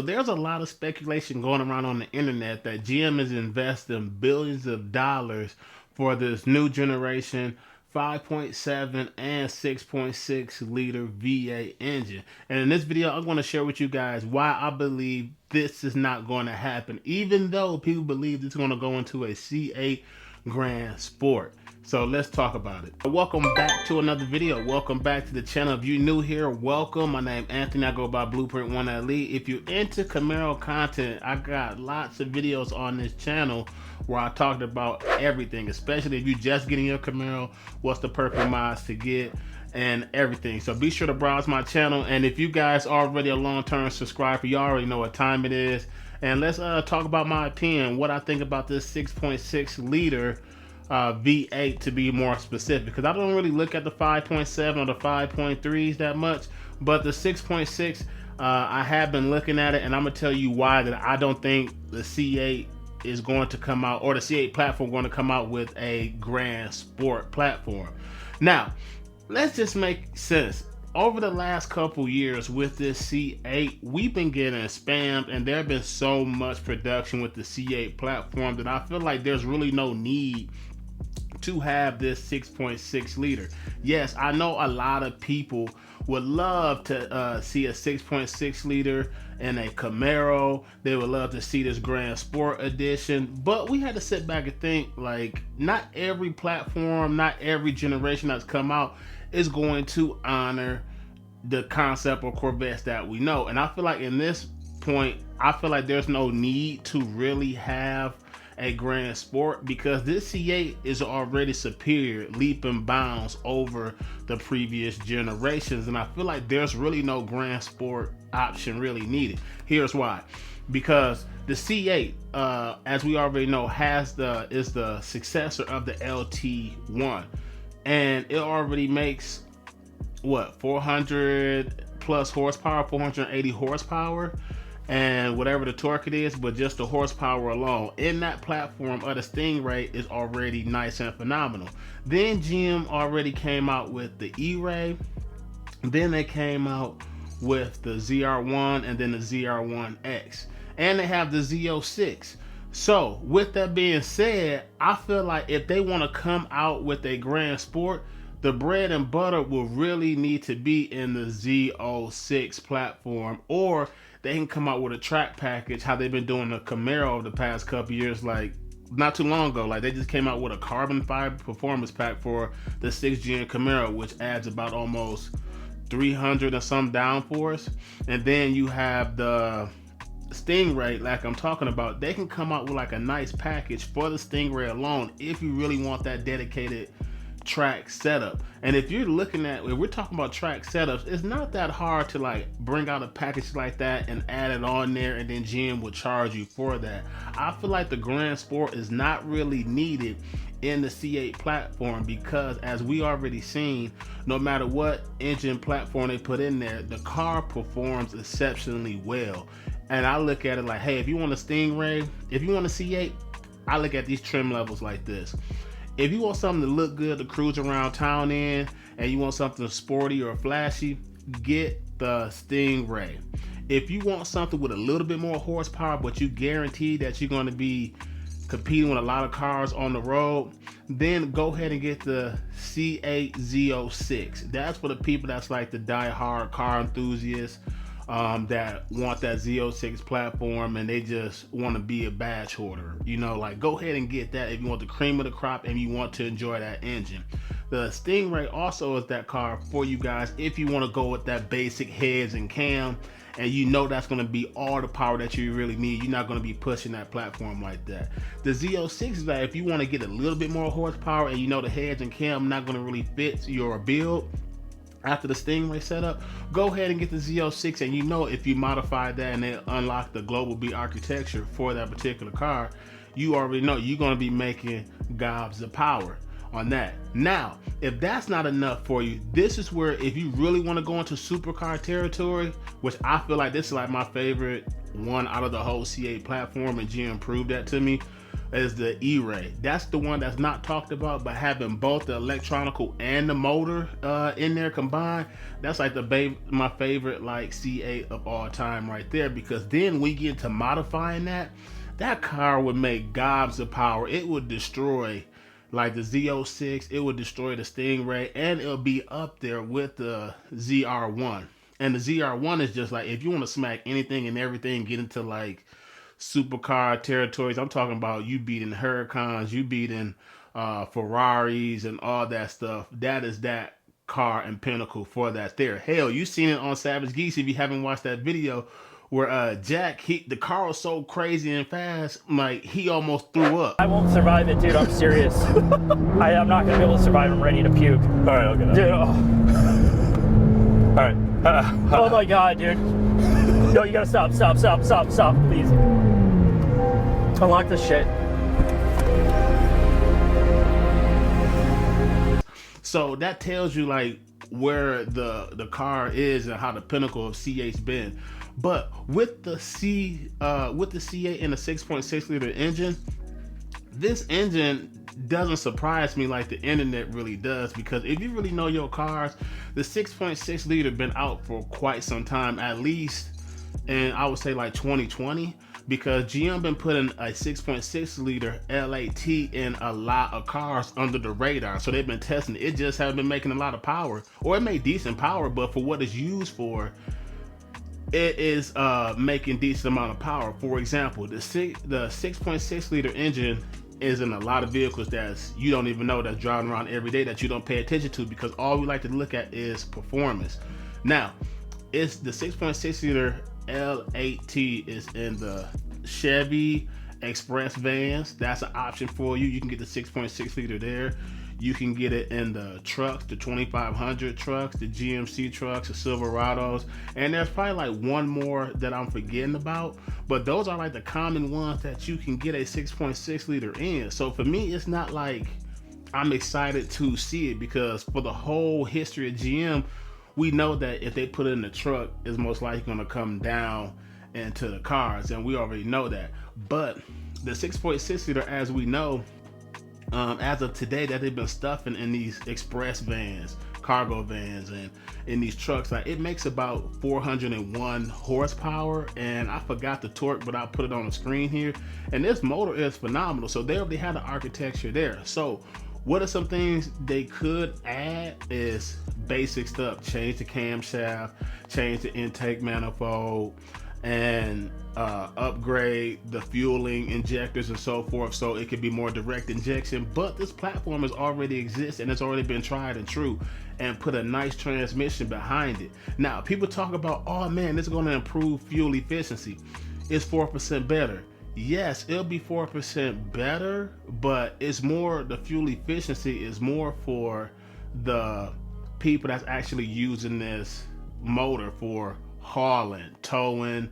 There's a lot of speculation going around on the internet that GM is investing billions of dollars for this new generation 5.7 and 6.6 liter V8 engine. And in this video, I'm going to share with you guys why I believe this is not going to happen, even though people believe it's going to go into a C8 Grand Sport. So let's talk about it. Welcome back to another video. Welcome back to the channel. If you're new here, welcome. My name is Anthony. I go by Blueprint One Elite. If you're into Camaro content, I got lots of videos on this channel where I talked about everything, especially if you're just getting your Camaro, what's the perfect mods to get, and everything. So be sure to browse my channel. And if you guys are already a long-term subscriber, you already know what time it is. And let's talk about my opinion, what I think about this 6.6 liter V8 to be more specific, because I don't really look at the 5.7 or the 5.3s that much, but the 6.6 I have been looking at it, and I'm gonna tell you why that I don't think the C8 is going to come out, or the C8 platform going to come out with a Grand Sport platform. Now let's just make sense. Over the last couple years with this C8, we've been getting spammed, and there have been so much production with the C8 platform that I feel like there's really no need to have this 6.6 liter. Yes, I know a lot of people would love to see a 6.6 liter in a Camaro. They would love to see this Grand Sport edition, but we had to sit back and think, like, not every platform, not every generation that's come out is going to honor the concept or Corvettes that we know. And I feel like in this point, I feel like there's no need to really have a Grand Sport, because this C8 is already superior, leap and bounds over the previous generations, and I feel like there's really no Grand Sport option really needed. Here's why: because the C8, as we already know, is the successor of the LT1, and it already makes what, 400 plus horsepower, 480 horsepower, and whatever the torque it is, but just the horsepower alone in that platform of the Stingray is already nice and phenomenal. Then GM already came out with the E-Ray, then they came out with the ZR1, and then the ZR1X, and they have the Z06. So with that being said, I feel like if they want to come out with a Grand Sport, the bread and butter will really need to be in the Z06 platform, or they can come out with a track package, how they've been doing the Camaro over the past couple years. Like not too long ago, like they just came out with a carbon fiber performance pack for the 6th gen Camaro, which adds about almost 300 and some downforce. And then you have the Stingray, like I'm talking about. They can come out with like a nice package for the Stingray alone if you really want that dedicated track setup. And if you're looking at, if we're talking about track setups, it's not that hard to like bring out a package like that and add it on there, and then GM will charge you for that. I feel like the Grand Sport is not really needed in the C8 platform, because as we already seen, no matter what engine platform they put in there, the car performs exceptionally well. And I look at it like, hey, if you want a Stingray, if you want a C8, I look at these trim levels like this. If you want something to look good to cruise around town in, and you want something sporty or flashy, get the Stingray. If you want something with a little bit more horsepower, but you guarantee that you're going to be competing with a lot of cars on the road, then go ahead and get the C8 Z06. That's for the people that's like the die-hard car enthusiasts, that want that Z06 platform, and they just want to be a badge holder. You know, like, go ahead and get that if you want the cream of the crop and you want to enjoy that engine. The Stingray also is that car for you guys if you want to go with that basic heads and cam, and you know that's going to be all the power that you really need. You're not going to be pushing that platform like that. The Z06 is that if you want to get a little bit more horsepower, and you know the heads and cam not going to really fit your build after the Stingray setup, go ahead and get the Z06, and you know if you modify that and then unlock the Global B architecture for that particular car, you already know you're going to be making gobs of power on that. Now, if that's not enough for you, this is where, if you really want to go into supercar territory, which I feel like this is like my favorite one out of the whole C8 platform, and GM proved that to me, is the E-Ray. That's the one that's not talked about, but having both the electronical and the motor in there combined, that's like my favorite like C8 of all time right there, because then we get to modifying that car would make gobs of power. It would destroy like the Z06, it would destroy the Stingray, and it'll be up there with the ZR1. And the ZR1 is just like, if you want to smack anything and everything, get into like supercar territories. I'm talking about you beating Huracans, you beating Ferraris and all that stuff. That is that car and pinnacle for that there. Hell, you seen it on Savage Geese if you haven't watched that video where Jack, the car was so crazy and fast, like he almost threw up. I won't survive it, dude. I'm serious. I'm not gonna be able to survive. I'm ready to puke. All right, I'll get out. Dude, All right. oh my god, dude. No, you gotta stop, please. Unlock this shit. So that tells you like where the car is and how the pinnacle of C8's been. But with the C8 and the 6.6 liter engine, this engine doesn't surprise me like the internet really does, because if you really know your cars, the 6.6 liter been out for quite some time, at least, and I would say like 2020, because GM been putting a 6.6 liter LAT in a lot of cars under the radar. So they've been testing it. It just hasn't been making a lot of power, or it made decent power, but for what it's used for, it is making decent amount of power. For example, the 6.6 liter engine is in a lot of vehicles that's you don't even know, that's driving around every day, that you don't pay attention to, because all we like to look at is performance. Now, it's the 6.6 liter LAT is in the Chevy Express vans. That's an option for you. You can get the 6.6 liter there. You can get it in the trucks, the 2500 trucks, the GMC trucks, the Silverados, and there's probably like one more that I'm forgetting about, but those are like the common ones that you can get a 6.6 liter in. So for me, it's not like I'm excited to see it, because for the whole history of GM, we know that if they put it in the truck, it's most likely going to come down into the cars, and we already know that. But the 6.6 liter, as we know, as of today, that they've been stuffing in these express vans, cargo vans, and in these trucks, like it makes about 401 horsepower, and I forgot the torque, but I'll put it on the screen here. And this motor is phenomenal. So they already had the architecture there. So what are some things they could add is basic stuff: change the camshaft, change the intake manifold, and upgrade the fueling injectors and so forth, so it could be more direct injection. But this platform has already exists and it's already been tried and true, and put a nice transmission behind it. Now people talk about, oh man, this is going to improve fuel efficiency. It's 4% better. Yes, it'll be 4% better, but it's more, the fuel efficiency is more for the people that's actually using this motor for hauling, towing,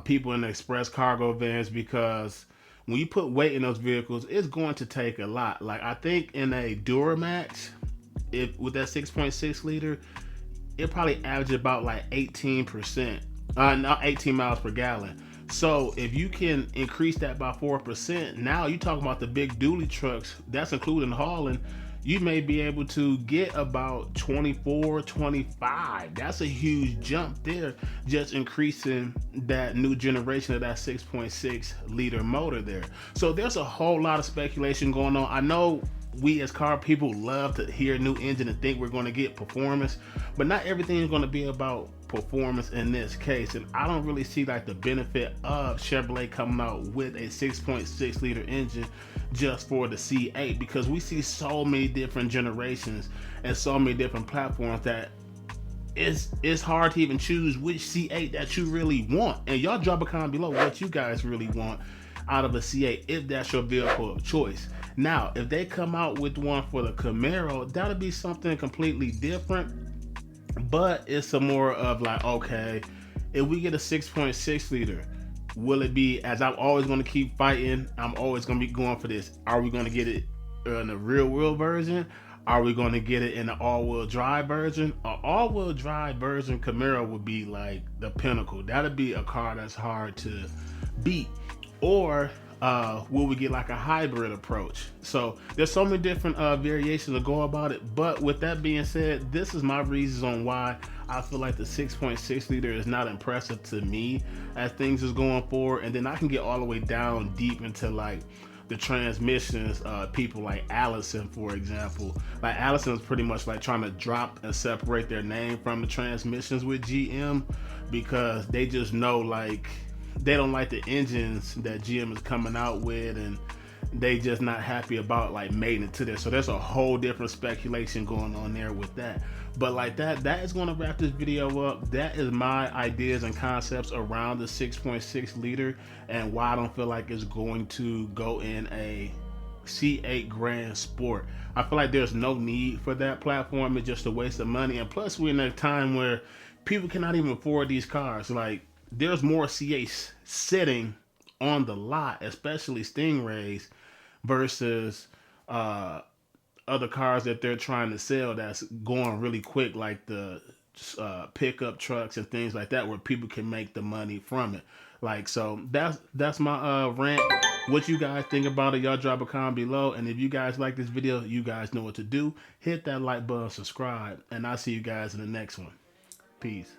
people in the express cargo vans, because when you put weight in those vehicles, it's going to take a lot. Like I think in a Duramax, with that 6.6 liter, it probably averages about like 18%, not 18 miles per gallon. So if you can increase that by 4%, now you talk about the big dually trucks, that's including hauling, you may be able to get about 24, 25. That's a huge jump there, just increasing that new generation of that 6.6 liter motor there. So there's a whole lot of speculation going on. I know we as car people love to hear a new engine and think we're going to get performance, but not everything is going to be about performance in this case. And I don't really see like the benefit of Chevrolet coming out with a 6.6 liter engine just for the C8, because we see so many different generations and so many different platforms that it's hard to even choose which C8 that you really want. And y'all drop a comment below what you guys really want out of a C8, if that's your vehicle of choice. Now, if they come out with one for the Camaro, that'll be something completely different. But it's some more of like, okay, if we get a 6.6 liter, will it be, as I'm always going to keep fighting, I'm always going to be going for this, are we going to get it in the real world version? Are we going to get it in an all-wheel drive version? An all-wheel drive version Camaro would be like the pinnacle. That'd be a car that's hard to beat. Or will we get like a hybrid approach? So there's so many different variations to go about it. But with that being said, this is my reasons on why I feel like the 6.6 liter is not impressive to me as things is going forward. And then I can get all the way down deep into like the transmissions, people like Allison, for example. Like Allison is pretty much like trying to drop and separate their name from the transmissions with GM, because they just know like they don't like the engines that GM is coming out with, and they just not happy about like making it to this. So there's a whole different speculation going on there with that. But like that is going to wrap this video up. That is my ideas and concepts around the 6.6 liter and why I don't feel like it's going to go in a C8 Grand Sport. I feel like there's no need for that platform. It's just a waste of money. And plus we're in a time where people cannot even afford these cars. Like there's more C8s sitting on the lot, especially Stingrays, versus other cars that they're trying to sell that's going really quick, like the pickup trucks and things like that, where people can make the money from it. Like, so that's my rant. What you guys think about it? Y'all drop a comment below. And if you guys like this video, you guys know what to do. Hit that like button, subscribe, and I'll see you guys in the next one. Peace.